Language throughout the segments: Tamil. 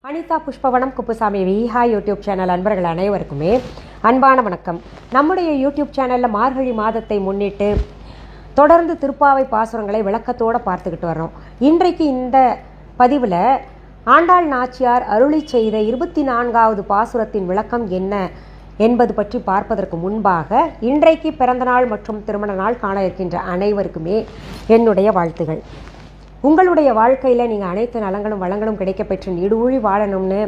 அனிதா புஷ்பவனம் குப்புசாமி விஹா யூடியூப் சேனல் அன்பர்கள் அனைவருக்குமே அன்பான வணக்கம். நம்முடைய யூடியூப் சேனலில் மார்கழி மாதத்தை முன்னிட்டு தொடர்ந்து திருப்பாவை பாசுரங்களை விளக்கத்தோடு பார்த்துக்கிட்டு வர்றோம். இன்றைக்கு இந்த பதிவில் ஆண்டாள் நாச்சியார் அருளி செய்த 24வது பாசுரத்தின் விளக்கம் என்ன என்பது பற்றி பார்ப்பதற்கு முன்பாக இன்றைக்கு பிறந்தநாள் மற்றும் திருமண நாள் காண இருக்கின்ற அனைவருக்குமே என்னுடைய வாழ்த்துகள். உங்களுடைய வாழ்க்கையில் நீங்கள் அனைத்து நலங்களும் வளங்களும் கிடைக்கப்பெற்று நீடூழி வாழணும்னு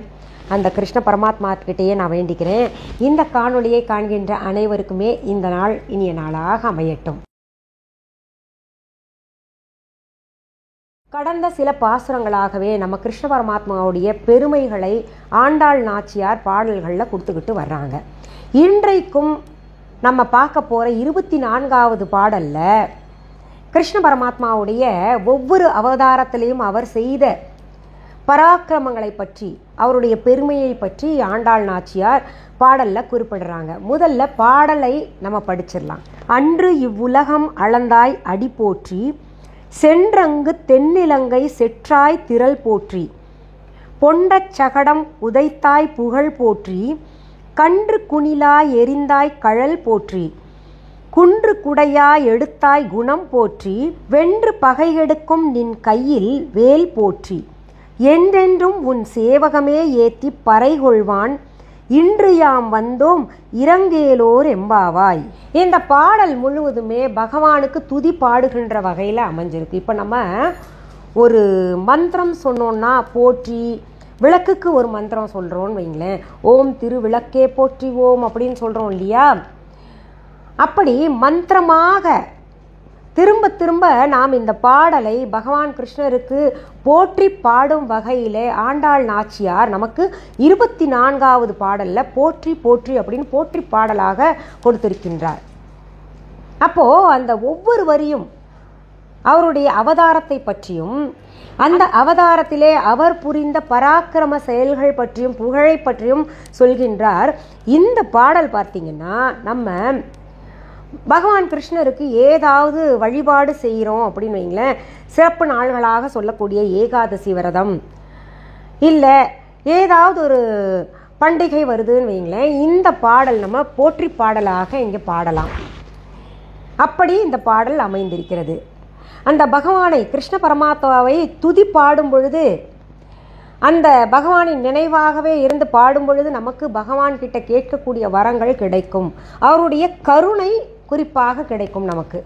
அந்த கிருஷ்ண பரமாத்மாக்கிட்டேயே நான் வேண்டிக்கிறேன். இந்த காணொளியை காண்கின்ற அனைவருக்குமே இந்த நாள் இனிய நாளாக அமையட்டும். கடந்த சில பாசுரங்களாகவே நம்ம கிருஷ்ண பரமாத்மாவுடைய பெருமைகளை ஆண்டாள் நாச்சியார் பாடல்களில் கொடுத்துக்கிட்டு வர்றாங்க. இன்றைக்கும் நம்ம பார்க்க போகிற 24வது பாடலில் கிருஷ்ண பரமாத்மாவுடைய ஒவ்வொரு அவதாரத்திலையும் அவர் செய்த பராக்கிரமங்களை பற்றி, அவருடைய பெருமையை பற்றி ஆண்டாள் நாச்சியார் பாடலில் குறிப்பிடுறாங்க. முதல்ல பாடலை நம்ம படிச்சிடலாம். அன்று இவ்வுலகம் அளந்தாய் அடி போற்றி, சென்றங்கு தென்னிலங்கை செற்றாய் திரள் போற்றி, பொண்டச் சகடம் உதைத்தாய் புகழ் போற்றி, கன்று குணிலாய் எரிந்தாய் கழல் போற்றி, குன்று குடையாய் எடுத்தாய் குணம் போற்றி, வென்று பகையெடுக்கும் நின் கையில் வேல் போற்றி, என்றென்றும் உன் சேவகமே ஏத்தி பறைகொள்வான், இன்று யாம் வந்தோம் இரங்கேலோர் எம்பாவாய். இந்த பாடல் முழுவதுமே பகவானுக்கு துதி பாடுகின்ற வகையில் அமைஞ்சிருக்கு. இப்போ நம்ம ஒரு மந்திரம் சொன்னோன்னா போற்றி, விளக்குக்கு ஒரு மந்திரம் சொல்கிறோன்னு வைங்களேன், ஓம் திரு விளக்கே போற்றி ஓம் அப்படின்னு சொல்கிறோம் இல்லையா? அப்படி மந்திரமாக திரும்ப திரும்ப நாம் இந்த பாடலை பகவான் கிருஷ்ணருக்கு போற்றி பாடும் வகையிலே ஆண்டாள் நாச்சியார் நமக்கு 24வது பாடலில் போற்றி போற்றி அப்படின்னு போற்றி பாடலாக கொடுத்திருக்கின்றார். அப்போது அந்த ஒவ்வொரு வரியும் அவருடைய அவதாரத்தை பற்றியும், அந்த அவதாரத்திலே அவர் புரிந்த பராக்கிரம செயல்கள் பற்றியும் புகழை பற்றியும் சொல்கின்றார். இந்த பாடல் பார்த்திங்கன்னா நம்ம பகவான் கிருஷ்ணருக்கு ஏதாவது வழிபாடு செய்கிறோம் அப்படின்னு வைங்களேன், சிறப்பு நாள்களாக சொல்லக்கூடிய ஏகாதசி விரதம், இல்லை ஏதாவது ஒரு பண்டிகை வருதுன்னு வைங்களேன், இந்த பாடல் நம்ம போற்றி பாடலாக இங்கே பாடலாம். அப்படி இந்த பாடல் அமைந்திருக்கிறது. அந்த பகவானை கிருஷ்ண பரமாத்மாவை துதி பாடும் பொழுது, அந்த பகவானின் நினைவாகவே இருந்து பாடும் பொழுது நமக்கு பகவான் கிட்ட கேட்கக்கூடிய வரங்கள் கிடைக்கும், அவருடைய கருணை குறிப்பாக கிடைக்கும் நமக்கு.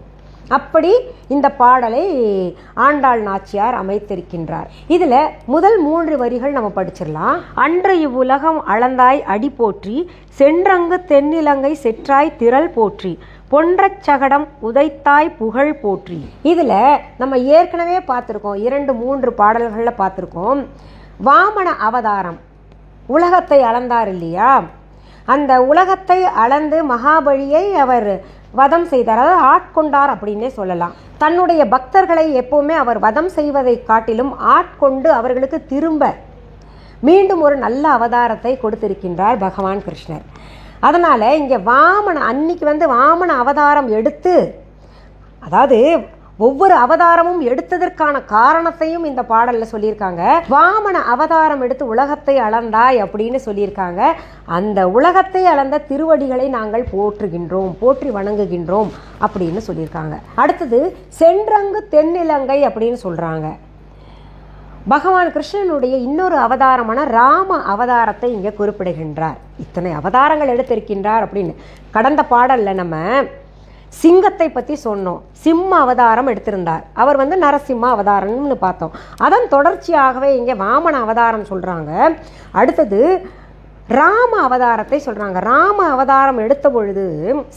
அப்படி இந்த பாடலை ஆண்டாள் நாச்சியார் அமைத்திருக்கின்றார். இதில் முதல் 3 வரிகள் நம்ம படிச்சிடலாம். அன்று இவ்வுலகம் அளந்தாய் அடி போற்றி, சென்றங்கு தென்னிலங்கை செற்றாய் திரள் போற்றி, பொன்றச் சகடம் உதைத்தாய் புகழ் போற்றி. இதில் நம்ம ஏற்கனவே பார்த்துருக்கோம், 2-3 பாடல்களில் பார்த்துருக்கோம். வாமன அவதாரம் உலகத்தை அளந்தார் இல்லையா? அந்த உலகத்தை அளந்து மகாபலியை அவர் வதம் செய்தார், அதாவது ஆட்கொண்டார் அப்படின்னே சொல்லலாம். தன்னுடைய பக்தர்களை எப்போவுமே அவர் வதம் செய்வதை காட்டிலும் ஆட்கொண்டு அவர்களுக்கு திரும்ப மீண்டும் ஒரு நல்ல அவதாரத்தை கொடுத்திருக்கின்றார் பகவான் கிருஷ்ணர். அதனால் இங்கே அன்னைக்கு வாமன அவதாரம் எடுத்து, அதாவது ஒவ்வொரு அவதாரமும் எடுத்ததற்கான காரணத்தையும் இந்த பாடலில் சொல்லியிருக்காங்க. வாமன அவதாரம் எடுத்து உலகத்தை அளந்தாய் அப்படின்னு சொல்லியிருக்காங்க. அந்த உலகத்தை அளந்த திருவடிகளை நாங்கள் போற்றுகின்றோம், போற்றி வணங்குகின்றோம் அப்படின்னு சொல்லியிருக்காங்க. அடுத்தது சென்றங்கு தென்னிலங்கை அப்படின்னு சொல்கிறாங்க. பகவான் கிருஷ்ணனுடைய இன்னொரு அவதாரமான ராம அவதாரத்தை இங்கே குறிப்பிடுகின்றார். இத்தனை அவதாரங்கள் எடுத்திருக்கின்றார் அப்படின்னு. கடந்த பாடலில் நம்ம சிங்கத்தை பற்றி சொன்னோம், சிம்ம அவதாரம் எடுத்திருந்தார், அவர் நரசிம்ம அவதாரம்னு பார்த்தோம். அதன் தொடர்ச்சியாகவே இங்கே வாமன அவதாரம் சொல்கிறாங்க. அடுத்தது ராம அவதாரத்தை சொல்கிறாங்க. ராம அவதாரம் எடுத்த பொழுது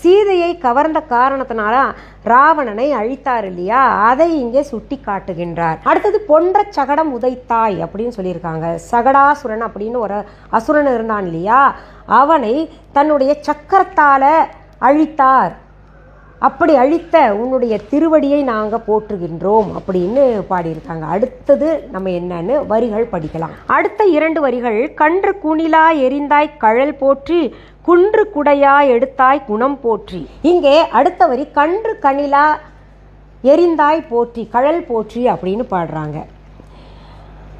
சீதையை கவர்ந்த காரணத்தினால ராவணனை அழித்தார் இல்லையா, அதை இங்கே சுட்டி காட்டுகின்றார். அடுத்தது பொன்ற சகடம் உதைத்தாய் அப்படின்னு சொல்லியிருக்காங்க. சகடாசுரன் அப்படின்னு ஒரு அசுரன் இருந்தான் இல்லையா, அவனை தன்னுடைய சக்கரத்தால் அழித்தார். அப்படி அழித்த உன்னுடைய திருவடியை நாங்கள் போற்றுகின்றோம் அப்படின்னு பாடியிருக்காங்க. அடுத்தது நம்ம என்னன்னு வரிகள் படிக்கலாம். அடுத்த 2 வரிகள், கன்று குணிலா எரிந்தாய் கழல் போற்றி, குன்று குடையா எடுத்தாய் குணம் போற்றி. இங்கே அடுத்த வரி கன்று கணிலா எரிந்தாய் போற்றி கழல் போற்றி அப்படின்னு பாடுறாங்க.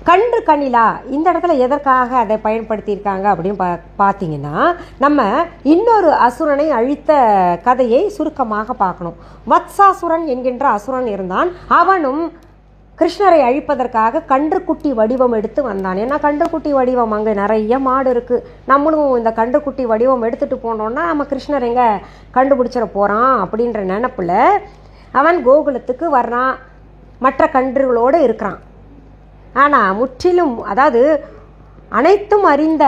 கன்று கணிலா இந்த இடத்துல எதற்காக அதை பயன்படுத்தியிருக்காங்க அப்படின்னு பார்த்தீங்கன்னா, நம்ம இன்னொரு அசுரனை அழித்த கதையை சுருக்கமாக பார்க்கணும். வத்சாசுரன் என்கின்ற அசுரன் இருந்தான். அவனும் கிருஷ்ணரை அழிப்பதற்காக கன்றுக்குட்டி வடிவம் எடுத்து வந்தான். ஏன்னா கன்றுக்குட்டி வடிவம் அங்கே நிறைய மாடு இருக்குது, நம்மளும் இந்த கன்றுக்குட்டி வடிவம் எடுத்துகிட்டு போனோன்னா நம்ம கிருஷ்ணர் எங்கே கண்டுபிடிச்சிட போகிறான் அப்படின்ற நினப்பில் அவன் கோகுலத்துக்கு வர்றான், மற்ற கன்றுகளோடு இருக்கிறான். ஆனால் முற்றிலும், அதாவது அனைத்தும் அறிந்த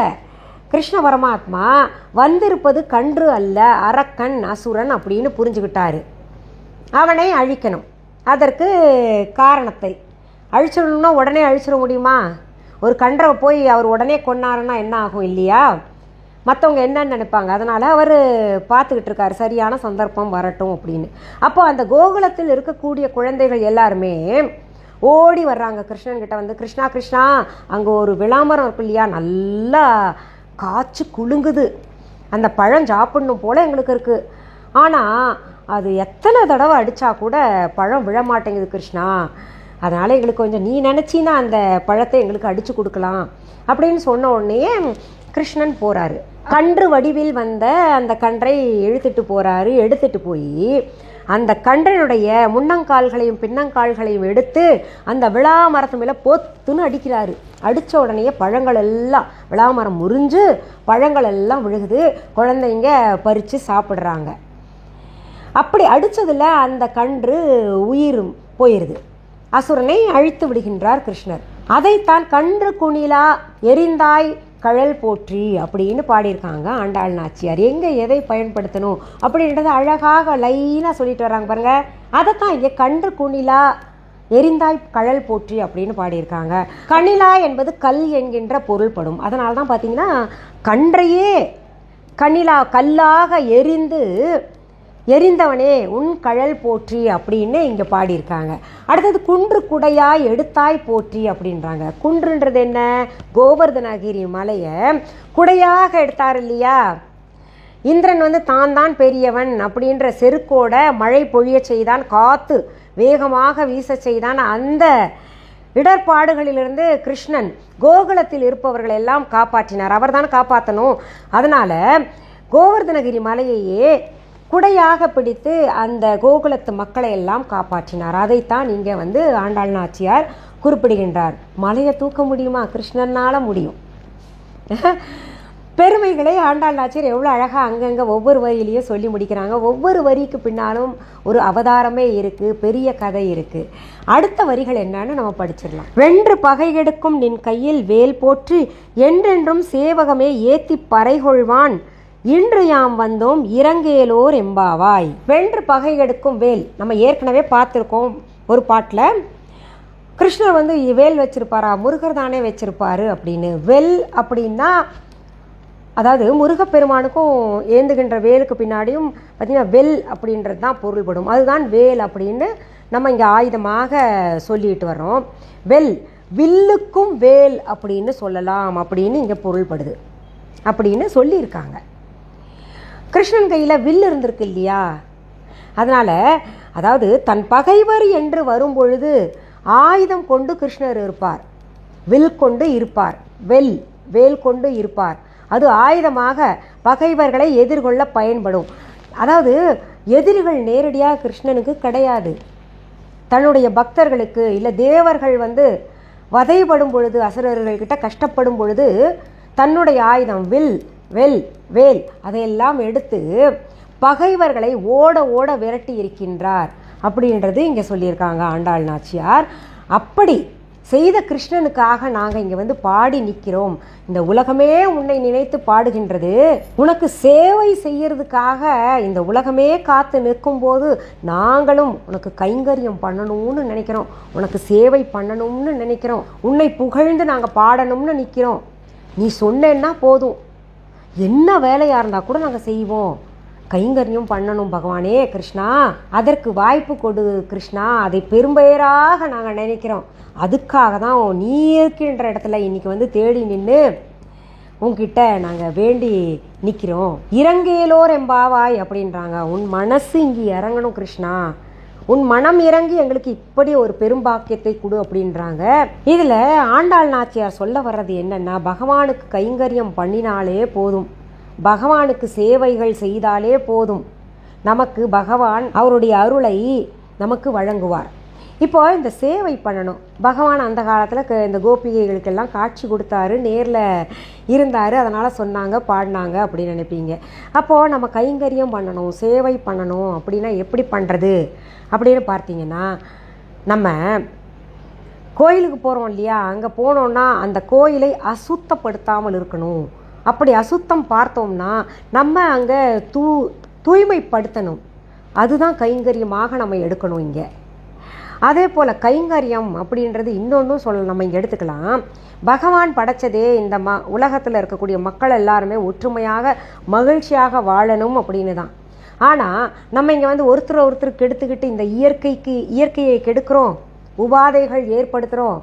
கிருஷ்ண பரமாத்மா வந்திருப்பது கன்று அல்ல, அரக்கன், அசுரன் அப்படின்னு புரிஞ்சுக்கிட்டாரு. அவனை அழிக்கணும். அதற்கு காரணத்தை அழிச்சிடணும்னா உடனே அழிச்சிட முடியுமா? ஒரு கன்றை போய் அவர் உடனே கொன்னாருன்னா என்ன ஆகும் இல்லையா? மற்றவங்க என்னன்னு நினைப்பாங்க. அதனால் அவர் பார்த்துக்கிட்டு இருக்காரு சரியான சந்தர்ப்பம் வரட்டும் அப்படின்னு. அப்போ அந்த கோகுலத்தில் இருக்கக்கூடிய குழந்தைகள் எல்லாருமே ஓடி வர்றாங்க கிருஷ்ணன்கிட்ட வந்து, கிருஷ்ணா கிருஷ்ணா அங்கே ஒரு விளாமரம் இருக்கு இல்லையா, நல்லா காய்ச்சி குலுங்குது, அந்த பழம் சாப்பிடணும் போல் எங்களுக்கு இருக்குது, ஆனால் அது எத்தனை தடவை அடித்தா கூட பழம் விழமாட்டேங்குது கிருஷ்ணா, அதனால் எங்களுக்கு கொஞ்சம் நீ நினச்சின்னா அந்த பழத்தை எங்களுக்கு அடித்து கொடுக்கலாம் அப்படின்னு சொன்ன உடனே கிருஷ்ணன் போகிறாரு. கன்று வடிவில் வந்த அந்த கன்றை இழுத்துட்டு போகிறாரு. எடுத்துகிட்டு போய் அந்த கன்றினுடைய முன்னங்கால்களையும் பின்னங்கால்களையும் எடுத்து அந்த விளாமரத்து மேலே பொத்துன்னு அடிக்கிறாரு. அடித்த உடனே பழங்கள் எல்லாம், விளாமரம் முறிஞ்சு பழங்கள் எல்லாம் விழுகுது, குழந்தைங்க பறித்து சாப்பிட்றாங்க. அப்படி அடித்ததில் அந்த கன்று உயிர் போயிடுது. அசுரனை அழித்து விடுகின்றார் கிருஷ்ணர். அதைத்தான் கன்று குணிலா எரிந்தாய் கழல் போற்றி அப்படின்னு பாடியிருக்காங்க ஆண்டாள் நாச்சியார். எங்கே எதை பயன்படுத்தணும் அப்படின்றத அழகாக லைனாக சொல்லிட்டு வர்றாங்க பாருங்க. அதைத்தான் இங்கே கன்று குணிலா எரிந்தாய் கழல் போற்றி அப்படின்னு பாடியிருக்காங்க. கணிலா என்பது கல் என்கின்ற பொருள்படும். அதனால தான் பார்த்தீங்கன்னா கன்றையே கணிலா கல்லாக எரிந்தவனே உன் கழல் போற்றி அப்படின்னு இங்கே பாடியிருக்காங்க. அடுத்தது குன்று குடையாய் எடுத்தாய் போற்றி அப்படின்றாங்க. குன்றுன்றது என்ன? கோவர்தனகிரி மலையை குடையாக எடுத்தார் இல்லையா இந்திரன் வந்து தான் பெரியவன் அப்படின்ற செருக்கோட மழை பொழிய செய்தான், காத்து வேகமாக வீச செய்தான். அந்த இடர்பாடுகளிலிருந்து கிருஷ்ணன் கோகுலத்தில் இருப்பவர்கள் எல்லாம் காப்பாற்றினார். அவர் தான் காப்பாற்றணும். அதனால கோவர்தனகிரி மலையையே குடையாக பிடித்து அந்த கோகுலத்து மக்களை எல்லாம் காப்பாற்றினார். அதைத்தான் இங்கே வந்து ஆண்டாள் நாச்சியார் குறிப்பிடுகின்றார். மலையை தூக்க முடியுமா? கிருஷ்ணனால் முடியும். பெருமைகளை ஆண்டாள் நாச்சியார் எவ்வளோ அழகாக அங்கங்கே ஒவ்வொரு வரியிலையும் சொல்லி முடிக்கிறாங்க. ஒவ்வொரு வரிக்கு பின்னாலும் ஒரு அவதாரமே இருக்குது, பெரிய கதை இருக்குது. அடுத்த வரிகள் என்னன்னு நம்ம படிச்சிடலாம். வென்று பகை கெடுக்கும் நின் கையில் வேல் போற்றி என்றென்றும் சேவகமே ஏத்தி பறைகொள்வான் இன்று யாம் வந்தோம் இறங்கேலோர் எம்பாவாய். வென்று பகை கெடுக்கும் வேல் நம்ம ஏற்கனவே பார்த்துருக்கோம் ஒரு பாட்டில். கிருஷ்ணர் வந்து வேல் வச்சிருப்பாரா? முருகர் தானே வச்சிருப்பாரு அப்படின்னு. வெல் அப்படின்னா அதாவது முருகப்பெருமானுக்கும் ஏந்துகின்ற வேலுக்கு பின்னாடியும் பார்த்திங்கன்னா வெல் அப்படின்றது தான் பொருள்படும். அதுதான் வேல் அப்படின்னு நம்ம இங்கே ஆயுதமாக சொல்லிட்டு வர்றோம். வில்லுக்கும் வேல் அப்படின்னு சொல்லலாம் அப்படின்னு இங்கே பொருள்படுது அப்படின்னு சொல்லியிருக்காங்க. கிருஷ்ணன் கையில் வில் இருந்திருக்கு இல்லையா, அதனால் அதாவது தன் பகைவர் என்று வரும்பொழுது ஆயுதம் கொண்டு கிருஷ்ணர் இருப்பார், வில் கொண்டு இருப்பார், வேல் கொண்டு இருப்பார். அது ஆயுதமாக பகைவர்களை எதிர்கொள்ள பயன்படும். அதாவது எதிரிகள் நேரடியாக கிருஷ்ணனுக்கு கிடையாது, தன்னுடைய பக்தர்களுக்கு இல்லை தேவர்கள் வந்து வதைப்படும் பொழுது, அசுரர்கள்கிட்ட கஷ்டப்படும் பொழுது தன்னுடைய ஆயுதம் வேல் அதையெல்லாம் எடுத்து பகைவர்களை ஓட விரட்டி இருக்கின்றார் அப்படின்றது இங்கே சொல்லியிருக்காங்க ஆண்டாள் நாச்சியார். அப்படி செய்த கிருஷ்ணனுக்காக நாங்கள் இங்கே வந்து பாடி நிற்கிறோம். இந்த உலகமே உன்னை நினைத்து பாடுகின்றது. உனக்கு சேவை செய்யறதுக்காக இந்த உலகமே காத்து நிற்கும்போது நாங்களும் உனக்கு கைங்கரியம் பண்ணணும்னு நினைக்கிறோம், உனக்கு சேவை பண்ணணும்னு நினைக்கிறோம், உன்னை புகழ்ந்து நாங்கள் பாடணும்னு நிற்கிறோம். நீ சொன்னேன்னா போதும், என்ன வேலையாக இருந்தால் கூட நாங்கள் செய்வோம், கைங்கரியம் பண்ணணும் பகவானே கிருஷ்ணா, அதற்கு வாய்ப்பு கொடு கிருஷ்ணா, அதை பெரும்பெயராக நாங்கள் நினைக்கிறோம். அதுக்காக தான் நீ இருக்கின்ற இடத்துல இன்றைக்கி வந்து தேடி நின்று உன்கிட்ட நாங்கள் வேண்டி நிற்கிறோம். இறங்கேலோர் எம்பாவாய் அப்படின்றாங்க. உன் மனசு இங்கே இறங்கணும் கிருஷ்ணா, உன் மனம் இறங்கி எங்களுக்கு இப்படி ஒரு பெரும்பாக்கியத்தை கொடு அப்படின்றாங்க. இதில் ஆண்டாள் நாச்சியார் சொல்ல வர்றது என்னன்னா, பகவானுக்கு கைங்கரியம் பண்ணினாலே போதும், பகவானுக்கு சேவைகள் செய்தாலே போதும், நமக்கு பகவான் அவருடைய அருளை நமக்கு வழங்குவார். இப்போ இந்த சேவை பண்ணணும். பகவான் அந்த காலத்தில் இந்த கோபிகைகளுக்கெல்லாம் காட்சி கொடுத்தாரு, நேரில் இருந்தார், அதனால் சொன்னாங்க, பாடினாங்க அப்படின்னு நினைப்பீங்க. அப்போது நம்ம கைங்கரியம் பண்ணணும், சேவை பண்ணணும் அப்படின்னா எப்படி பண்ணுறது அப்படின்னு பார்த்தீங்கன்னா, நம்ம கோயிலுக்கு போகிறோம் இல்லையா, அங்கே போனோன்னா அந்த கோயிலை அசுத்தப்படுத்தாமல் இருக்கணும். அப்படி அசுத்தம் பார்த்தோம்னா நம்ம அங்கே தூய்மைப்படுத்தணும். அதுதான் கைங்கரியமாக நம்ம எடுக்கணும் இங்கே. அதே போல் கைங்கரியம் அப்படின்றது இன்னொன்றும் நம்ம இங்கே எடுத்துக்கலாம். பகவான் படைச்சதே இந்த உலகத்தில் இருக்கக்கூடிய மக்கள் எல்லாருமே ஒற்றுமையாக மகிழ்ச்சியாக வாழணும் அப்படின்னு தான். ஆனால் நம்ம இங்கே வந்து ஒருத்தர் கெடுத்துக்கிட்டு இந்த இயற்கையை கெடுக்கிறோம், உபாதைகள் ஏற்படுத்துகிறோம்.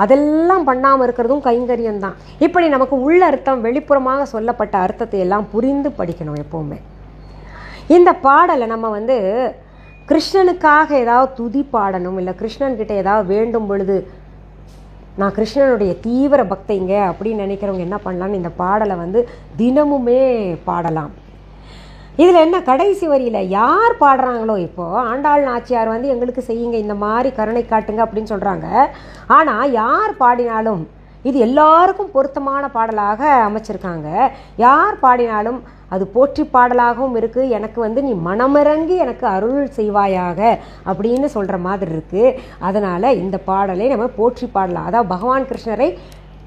அதெல்லாம் பண்ணாமல் இருக்கிறதும் கைங்கரியம் தான். இப்படி நமக்கு உள்ள அர்த்தம், வெளிப்புறமாக சொல்லப்பட்ட அர்த்தத்தை எல்லாம் புரிந்து படிக்கணும் எப்போவுமே. இந்த பாடலை நம்ம வந்து கிருஷ்ணனுக்காக ஏதாவது துதி பாடணும், இல்லை கிருஷ்ணன்கிட்ட ஏதாவது வேண்டும் பொழுது நான் கிருஷ்ணனுடைய தீவிர பக்தைங்க அப்படின்னு நினைக்கிறவங்க என்ன பண்ணலான்னு இந்த பாடலை வந்து தினமுமே பாடலாம். இதில் என்ன, கடைசி வரியில் யார் பாடுறாங்களோ, இப்போது ஆண்டாள் நாச்சியார் வந்து எங்களுக்கு செய்யுங்க, இந்த மாதிரி கருணை காட்டுங்க அப்படின்னு சொல்கிறாங்க. ஆனால் யார் பாடினாலும் இது எல்லாருக்கும் பொருத்தமான பாடலாக அமைச்சிருக்காங்க. யார் பாடினாலும் அது போற்றி பாடலாகவும் இருக்குது. எனக்கு வந்து நீ மனமிறங்கி எனக்கு அருள் செய்வாயாக அப்படின்னு சொல்கிற மாதிரி இருக்குது. அதனால் இந்த பாடலை நம்ம போற்றி பாடலாம், அதாவது பகவான் கிருஷ்ணரை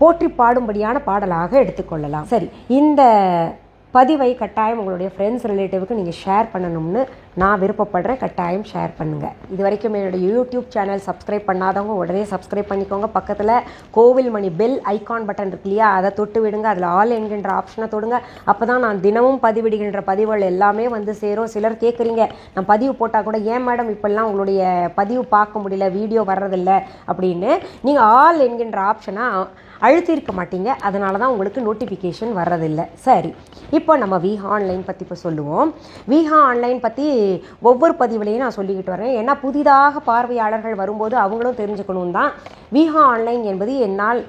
போற்றி பாடும்படியான பாடலாக எடுத்துக்கொள்ளலாம். சரி, இந்த பதிவை கட்டாயம் உங்களுடைய ஃப்ரெண்ட்ஸ் ரிலேட்டிவ்க்கு நீங்கள் ஷேர் பண்ணணும்னு நான் விருப்பப்படுறேன். கட்டாயம் ஷேர் பண்ணுங்கள். இது வரைக்கும் என்னுடைய யூடியூப் சேனல் சப்ஸ்கிரைப் பண்ணாதவங்க உடனே சப்ஸ்கிரைப் பண்ணிக்கோங்க. பக்கத்தில் கோவில் மணி பெல் ஐகான் பட்டன் இருக்கு இல்லையா, அதை தொட்டு விடுங்க. அதில் ஆல் என்கின்ற ஆப்ஷனை தொடுங்க. அப்போ தான் நான் தினமும் பதிவிடுகின்ற பதிவுகள் எல்லாமே வந்து சேரும். சிலர் கேட்குறீங்க, நான் பதிவு போட்டால் கூட ஏன் மேடம் இப்போல்லாம் உங்களுடைய பதிவு பார்க்க முடியல, வீடியோ வர்றதில்லை அப்படின்னு. நீங்கள் ஆல் என்கின்ற ஆப்ஷனை அழுத்திருக்க மாட்டீங்க, அதனால தான் உங்களுக்கு நோட்டிஃபிகேஷன் வர்றதில்லை. சரி, இப்போ நம்ம விஹா ஆன்லைன் பற்றி இப்போ சொல்லுவோம். விஹா ஆன்லைன் பற்றி ஒவ்வொரு பதிவுலையும் நான் சொல்லிக்கிட்டு வரேன். ஏன்னா புதிதாக பார்வையாளர்கள் வரும்போது அவங்களும் தெரிஞ்சுக்கணும் தான். விஹா ஆன்லைன் என்பது என்னால்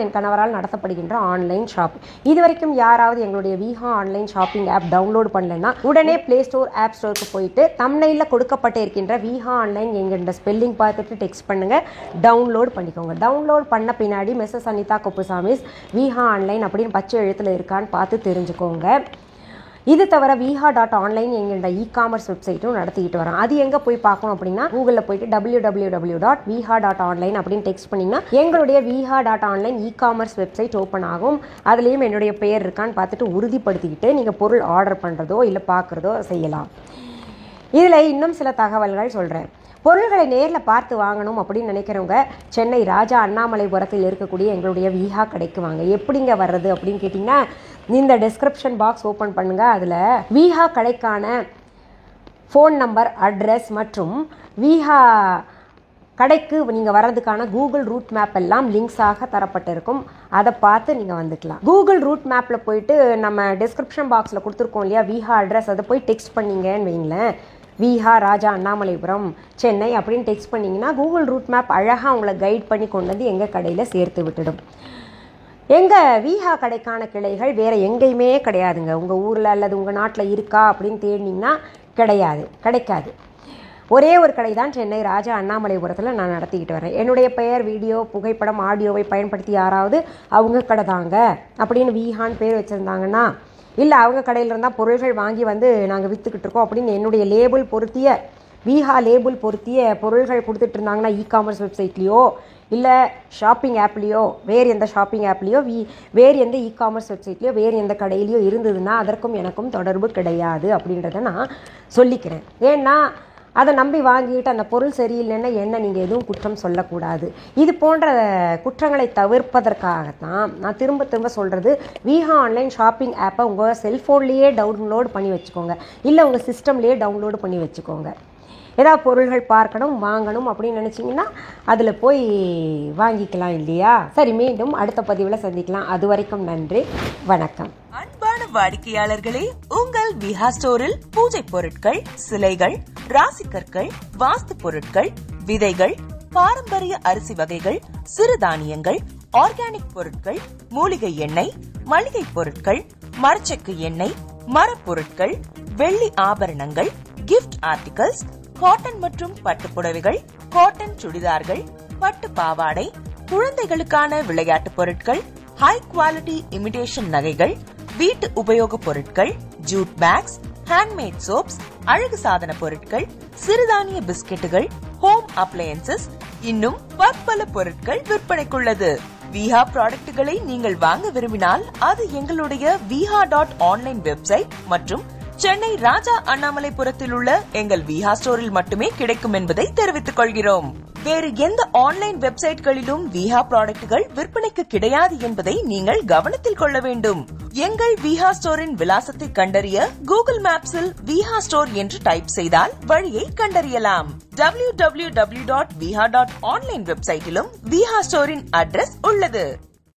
என் கணவரால் நடத்தப்படுகின்ற ஆன்லைன் ஷாப். இது வரைக்கும் யாராவது எங்களுடைய Viha online shopping app download பண்ணலைன்னா உடனே ப்ளே ஸ்டோர் ஆப் ஸ்டோருக்கு போயிட்டு தம்ப்நெயிலில் கொடுக்கப்பட்டு இருக்கின்ற விஹா ஆன்லைன் என்கின்ற ஸ்பெல்லிங் பார்த்துட்டு டெக்ஸ்ட் பண்ணுங்கள், டவுன்லோட் பண்ணிக்கோங்க. டவுன்லோட் பண்ண பின்னாடி மிஸ்ஸஸ் அனிதா குப்புசாமிஸ் விஹா ஆன்லைன் அப்படின்னு பச்சை எழுத்தில் இருக்கான்னு பார்த்து தெரிஞ்சுக்கோங்க. இது தவிர viha.online என்கின்ற இ-காமர்ஸ் வெப்சைட்டும் நடத்திக்கிட்டு வரோம். அது எங்கே போய் பார்க்கணும் அப்படின்னா கூகுளில் போயிட்டு www.viha.online அப்படின்னு டெக்ஸ்ட் பண்ணிங்கன்னா எங்களுடைய viha.online இ-காமர்ஸ் வெப்சைட் ஓப்பன் ஆகும். அதுலேயும் என்னுடைய பெயர் இருக்கான்னு பார்த்துட்டு உறுதிப்படுத்திக்கிட்டு நீங்கள் பொருள் ஆர்டர் பண்ணுறதோ இல்லை பார்க்குறதோ செய்யலாம். இதில் இன்னும் சில தகவல்கள் சொல்கிறேன். பொருள்களை நேரில் பார்த்து வாங்கணும் அப்படின்னு நினைக்கிறவங்க சென்னை ராஜா அண்ணாமலைபுரத்தில் இருக்கக்கூடிய எங்களுடைய விஹா கடைக்கு வாங்க. எப்படிங்க வர்றது அப்படின்னு கேட்டிங்கன்னா இந்த டிஸ்கிரிப்ஷன் பாக்ஸ் ஓப்பன் பண்ணுங்கள். அதில் விஹா கடைக்கான ஃபோன் நம்பர், அட்ரஸ் மற்றும் விஹா கடைக்கு நீங்கள் வர்றதுக்கான கூகுள் ரூட் மேப் எல்லாம் லிங்க்ஸாக தரப்பட்டிருக்கும். அதை பார்த்து நீங்கள் வந்துக்கலாம். கூகுள் ரூட் மேப்பில் போயிட்டு நம்ம டிஸ்கிரிப்ஷன் பாக்ஸில் கொடுத்துருக்கோம் இல்லையா விஹா அட்ரஸ், அதை போய் டெக்ஸ்ட் பண்ணிங்கன்னு வைங்களேன். விஹா ராஜா அண்ணாமலைபுரம் சென்னை அப்படின்னு டெக்ஸ்ட் பண்ணிங்கன்னா கூகுள் ரூட் மேப் அழகாக உங்களை கைட் பண்ணி கொண்டு வந்து எங்கள் கடையில் சேர்த்து விட்டுடும். எங்கள் விஹா கடைக்கான கிளைகள் வேறு எங்கேயுமே கிடையாதுங்க. உங்கள் ஊரில் அல்லது உங்கள் நாட்டில் இருக்கா அப்படின்னு தேடினீங்கன்னா கிடைக்காது. ஒரே ஒரு கடை தான் சென்னை ராஜா அண்ணாமலைபுரத்தில் நான் நடத்திக்கிட்டு வரேன். என்னுடைய பெயர், வீடியோ, புகைப்படம், ஆடியோவை பயன்படுத்தி யாராவது அவங்க கடை தாங்க அப்படின்னு விஹான்னு பேர் வச்சுருந்தாங்கன்னா, இல்லை அவங்க கடையில் இருந்தால் பொருள்கள் வாங்கி வந்து நாங்கள் விற்றுக்கிட்டு இருக்கோம் அப்படின்னு என்னுடைய லேபிள் பொருத்திய விஹா லேபிள் பொருத்திய பொருள்கள் கொடுத்துட்டு இருந்தாங்கன்னா இ-காமர்ஸ் வெப்சைட்லேயோ இல்லை ஷாப்பிங் ஆப்லேயோ வேறு எந்த ஷாப்பிங் ஆப்லேயோ வேறு எந்த இ-காமர்ஸ் வெப்சைட்லேயோ வேறு எந்த கடையிலையோ இருந்ததுன்னா அதற்கும் எனக்கும் தொடர்பு கிடையாது அப்படின்றத நான் சொல்லிக்கிறேன். ஏன்னா அதை நம்பி வாங்கிட்டு அந்த பொருள் சரியில்லைன்னா என்ன நீங்கள் எதுவும் குற்றம் சொல்லக்கூடாது. இது போன்ற குற்றங்களை தவிர்ப்பதற்காகத்தான் நான் திரும்ப சொல்கிறது, விஹா ஆன்லைன் ஷாப்பிங் ஆப்பை உங்கள் செல்ஃபோன்லேயே டவுன்லோட் பண்ணி வச்சுக்கோங்க, இல்லை உங்கள் சிஸ்டம்லேயே டவுன்லோடு பண்ணி வச்சுக்கோங்க. ஏதாவது பொருள்கள் பார்க்கணும், வாங்கணும் அப்படின்னு நினச்சிங்கன்னா அதில் போய் வாங்கிக்கலாம் இல்லையா? சரி, மீண்டும் அடுத்த பதிவில் சந்திக்கலாம். அது வரைக்கும் நன்றி, வணக்கம். அன்பான வாடிக்கையாளர்களே, உங்கள் விஹா ஸ்டோரில் பூஜை பொருட்கள், சிலைகள், ராசிக்கற்கள், வாஸ்து பொருட்கள், விதைகள், பாரம்பரிய அரிசி வகைகள், சிறுதானியங்கள், ஆர்கானிக் பொருட்கள், மூலிகை எண்ணெய், மளிகை பொருட்கள், மரச்செக்கு எண்ணெய், மரப்பொருட்கள், வெள்ளி ஆபரணங்கள், கிஃப்ட் ஆர்டிகல்ஸ், காட்டன் மற்றும் பட்டு புடவைகள், காட்டன் சுடிதார்கள், பட்டு பாவாடை, குழந்தைகளுக்கான விளையாட்டு பொருட்கள், ஹை குவாலிட்டி இமிடேஷன் நகைகள், வீட்டு உபயோக பொருட்கள், ஜூட் பேக்ஸ், ஹேண்ட்மேட் சோப்ஸ், அழகு சாதன பொருட்கள், சிறுதானிய பிஸ்கெட்டுகள், ஹோம் அப்ளையன்சஸ், இன்னும் பற்பல பொருட்கள் விற்பனைக்குள்ளது. விஹா ப்ராடக்ட்களை நீங்கள் வாங்க விரும்பினால் அது எங்களுடைய viha.online வெப்சைட் மற்றும் சென்னை ராஜா அண்ணாமலைபுரத்தில் உள்ள எங்கள் விஹா ஸ்டோரில் மட்டுமே கிடைக்கும் என்பதை தெரிவித்துக் கொள்கிறோம். வேறு எந்த ஆன்லைன் வெப்சைட்களிலும் விஹா ப்ராடக்ட்கள் விற்பனைக்கு கிடையாது என்பதை நீங்கள் கவனத்தில் கொள்ள வேண்டும். எங்கள் விஹா ஸ்டோரின் விலாசத்தை கண்டறிய கூகுள் மேப்ஸில் விஹா ஸ்டோர் என்று டைப் செய்தால் வழியை கண்டறியலாம். www.viha.online வெப்சைட்டிலும் விஹா ஸ்டோரின் அட்ரஸ் உள்ளது.